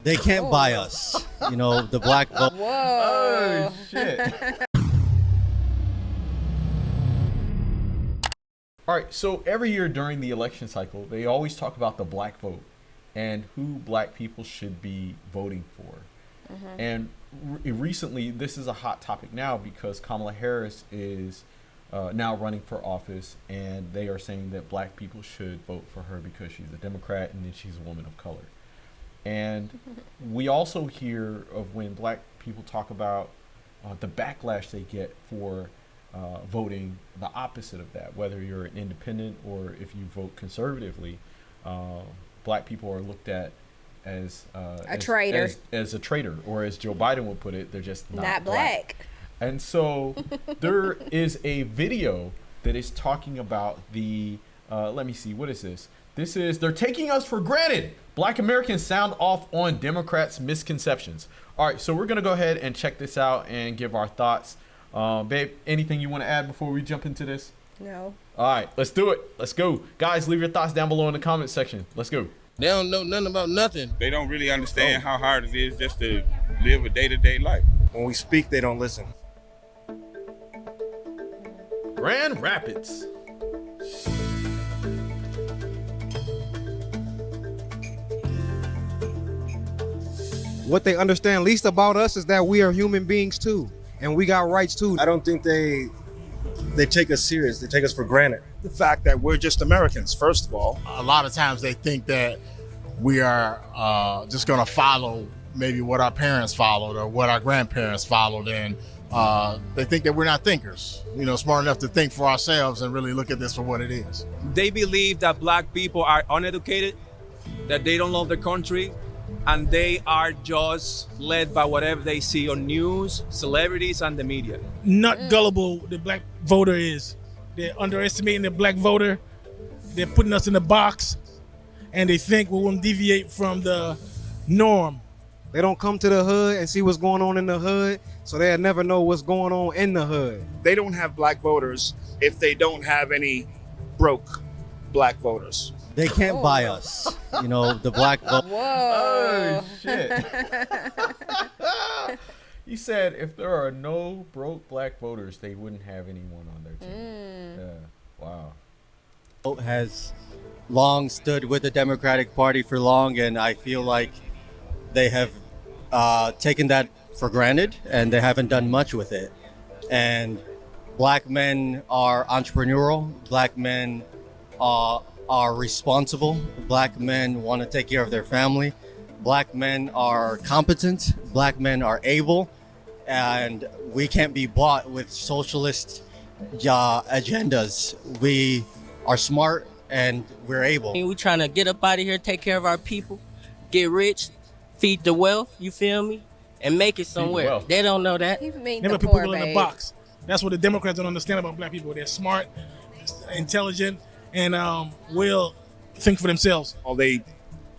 They can't buy us. You know, the black vote. Whoa. Oh, shit. All right, so every year during the election cycle, they always talk about the black vote and who black people should be voting for. And recently, this is a hot topic now because Kamala Harris is now running for office, and they are saying that black people should vote for her because she's a Democrat and then she's a woman of color. And we also hear of when black people talk about the backlash they get for voting the opposite of that, whether you're an independent or if you vote conservatively. Black people are looked at as A traitor. as a traitor, or as Joe Biden would put it, they're just Not black. And so there is a video that is talking about the let me see, what is this? This is, they're taking us for granted. Black Americans sound off on Democrats' misconceptions. All right, so we're gonna go ahead and check this out and give our thoughts. Babe, anything you want to add before we jump into this? No. All right, let's do it. Let's go. Guys, leave your thoughts down below in the comment section. Let's go. They don't know nothing about nothing. They don't really understand how hard it is just to live a day-to-day life. When we speak, they don't listen. Grand Rapids. What they understand least about us is that we are human beings too, and we got rights too. I don't think they take us serious. They take us for granted. The fact that we're just Americans, first of all. A lot of times they think that we are just gonna follow maybe what our parents followed or what our grandparents followed, and they think that we're not thinkers, smart enough to think for ourselves and really look at this for what it is. They believe that black people are uneducated, that they don't love their country, and they are just led by whatever they see on news, celebrities, and the media. Not gullible the black voter is. They're underestimating the black voter. They're putting us in a box, and they think we won't deviate from the norm. They don't come to the hood and see what's going on in the hood, so they'll never know what's going on in the hood. They don't have black voters if they don't have any broke black voters. They can't buy us. You know, the black vote. Whoa. Oh, shit. You said if there are no broke black voters, they wouldn't have anyone on their team. Yeah. Wow. Vote has long stood with the Democratic Party for long, and I feel like they have taken that for granted, and they haven't done much with it. And black men are entrepreneurial. Black men are responsible. Black men want to take care of their family. Black men are competent. Black men are able. And we can't be bought with socialist agendas. We are smart and we're able. We're trying to get up out of here, take care of our people, get rich, feed the wealth, you feel me? And make it somewhere. They don't know that. Never put people in a box. That's what the Democrats don't understand about black people. They're smart, intelligent, and will think for themselves. They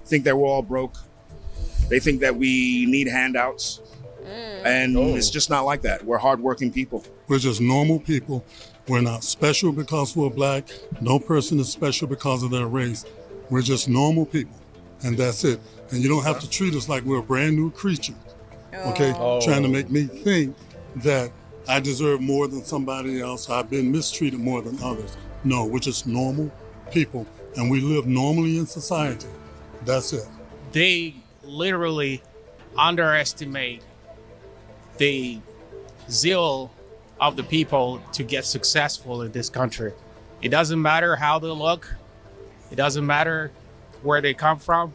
think that we're all broke. They think that we need handouts. And it's just not like that. We're hardworking people. We're just normal people. We're not special because we're black. No person is special because of their race. We're just normal people, and that's it. And you don't have to treat us like we're a brand new creature, okay? Trying to make me think that I deserve more than somebody else. I've been mistreated more than others. No, we're just normal people, and we live normally in society. That's it. They literally underestimate the zeal of the people to get successful in this country. It doesn't matter how they look. It doesn't matter where they come from.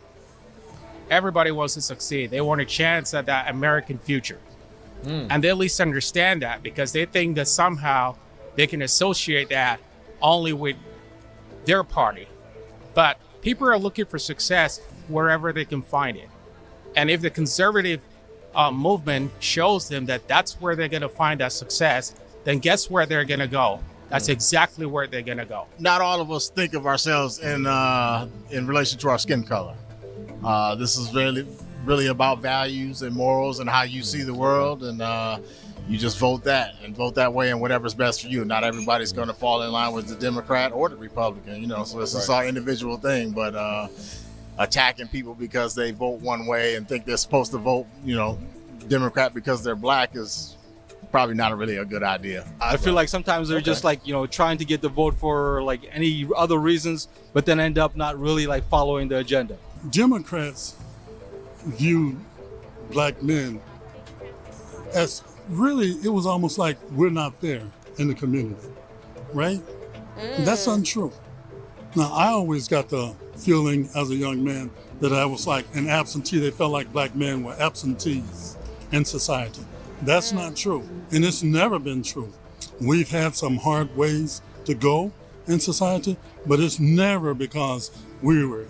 Everybody wants to succeed. They want a chance at that American future. And they at least understand that because they think that somehow they can associate that only with their party. But people are looking for success wherever they can find it. And if the conservative movement shows them that that's where they're going to find that success, then guess where they're going to go? That's exactly where they're going to go. Not all of us think of ourselves in relation to our skin color. This is really about values and morals and how you see the world, and you just vote that way and whatever's best for you. Not everybody's going to fall in line with the Democrat or the Republican, so it's just our individual thing. But attacking people because they vote one way and think they're supposed to vote, Democrat because they're black is probably not really a good idea. I feel like sometimes they're just like, trying to get the vote for like any other reasons, but then end up not really like following the agenda. Democrats view black men as really, it was almost like we're not there in the community, right? That's untrue. Now, I always got the feeling as a young man that I was like an absentee. They felt like black men were absentees in society. That's not true, and it's never been true. We've had some hard ways to go in society, but it's never because we were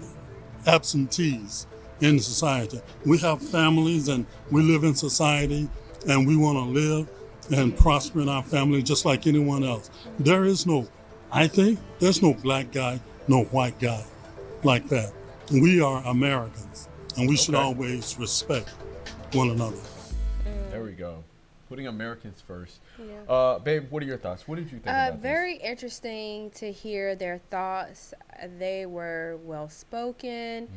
absentees in society. We have families and we live in society and we want to live and prosper in our family just like anyone else. There's no black guy, no white guy like that. We are Americans and we should always respect one another. There we go. Putting Americans first. Yeah. Babe, what are your thoughts? What did you think about this? Very interesting to hear their thoughts. They were well spoken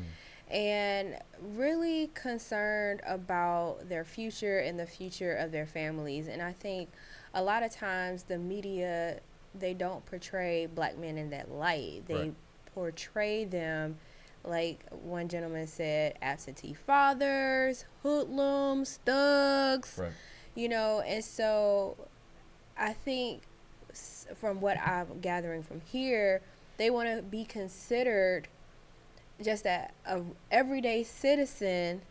and really concerned about their future and the future of their families. And I think a lot of times the media, they don't portray black men in that light. They portray them, like one gentleman said, absentee fathers, hoodlums, thugs, and so I think from what I'm gathering from here, they want to be considered just a everyday citizen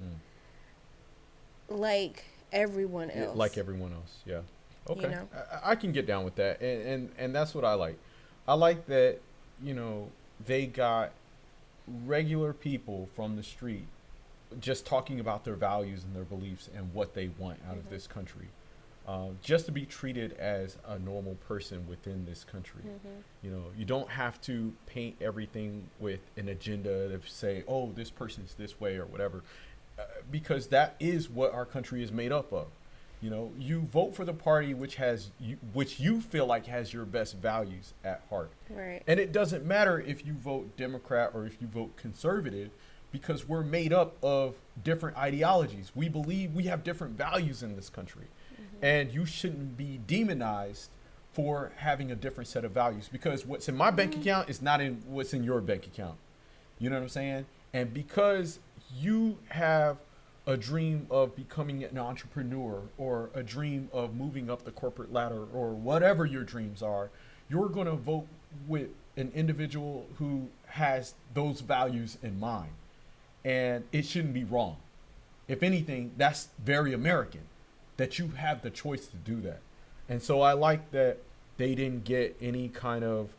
like everyone else. Like everyone else, yeah. Okay. I can get down with that. And that's what I like. I like that, they got regular people from the street just talking about their values and their beliefs and what they want out of this country. Just to be treated as a normal person within this country. You don't have to paint everything with an agenda to say, oh, this person's this way or whatever, because that is what our country is made up of. You vote for the party which you feel like has your best values at heart. Right. And it doesn't matter if you vote Democrat or if you vote conservative, because we're made up of different ideologies. We believe we have different values in this country. And you shouldn't be demonized for having a different set of values, because what's in my bank account is not in what's in your bank account. You know what I'm saying? And because you have a dream of becoming an entrepreneur or a dream of moving up the corporate ladder or whatever your dreams are, you're going to vote with an individual who has those values in mind. And it shouldn't be wrong. If anything, that's very American, that you have the choice to do that. And so I like that they didn't get any kind of,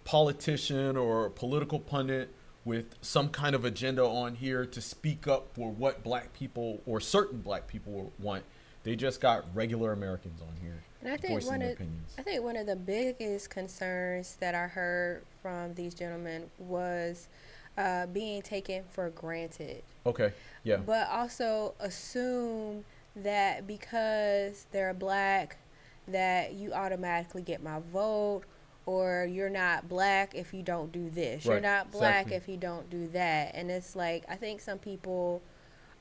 politician or political pundit with some kind of agenda on here to speak up for what black people or certain black people want. They just got regular Americans on here. And I think one of the biggest concerns that I heard from these gentlemen was being taken for granted. Okay, yeah. But also assume that because they're black, that you automatically get my vote, or you're not black if you don't do this. Right. You're not black if you don't do that. And it's like, I think some people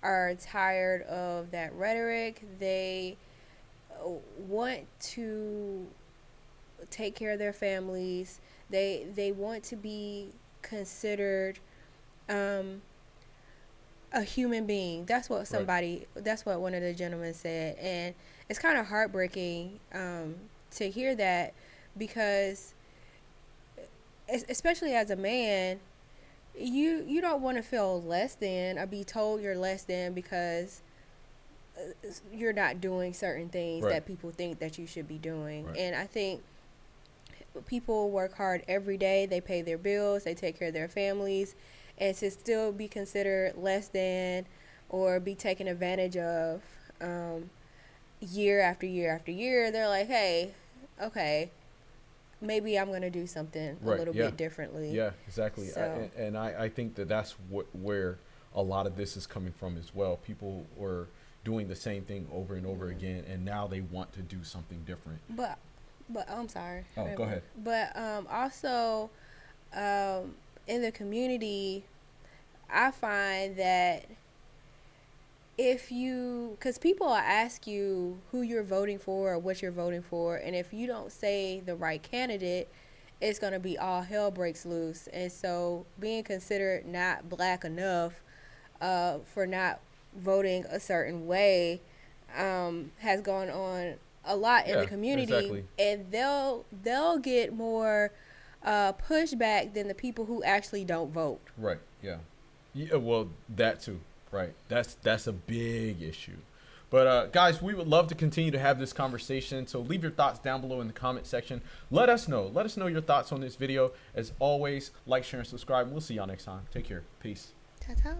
are tired of that rhetoric. They want to take care of their families. They want to be considered a human being. That's what that's what one of the gentlemen said. And it's kind of heartbreaking to hear that, because especially as a man, you don't want to feel less than or be told you're less than because you're not doing certain things that people think that you should be doing. And I think people work hard every day. They pay their bills. They take care of their families. And to still be considered less than or be taken advantage of year after year after year, they're like, hey, okay, maybe I'm going to do something a little bit differently. Yeah, exactly. So. I think that's where a lot of this is coming from as well. People were doing the same thing over and over again, and now they want to do something different. But I'm sorry. Oh, go ahead. But also, in the community, I find that because people will ask you who you're voting for or what you're voting for, and if you don't say the right candidate, it's going to be all hell breaks loose. And so being considered not black enough for not voting a certain way has gone on a lot in the community. Exactly. And they'll get more pushback than the people who actually don't vote. Right. Yeah. Yeah. Well, that too. Right. That's a big issue. But guys, we would love to continue to have this conversation. So leave your thoughts down below in the comment section. Let us know. Let us know your thoughts on this video. As always, like, share, and subscribe. We'll see y'all next time. Take care. Peace. Ta-ta.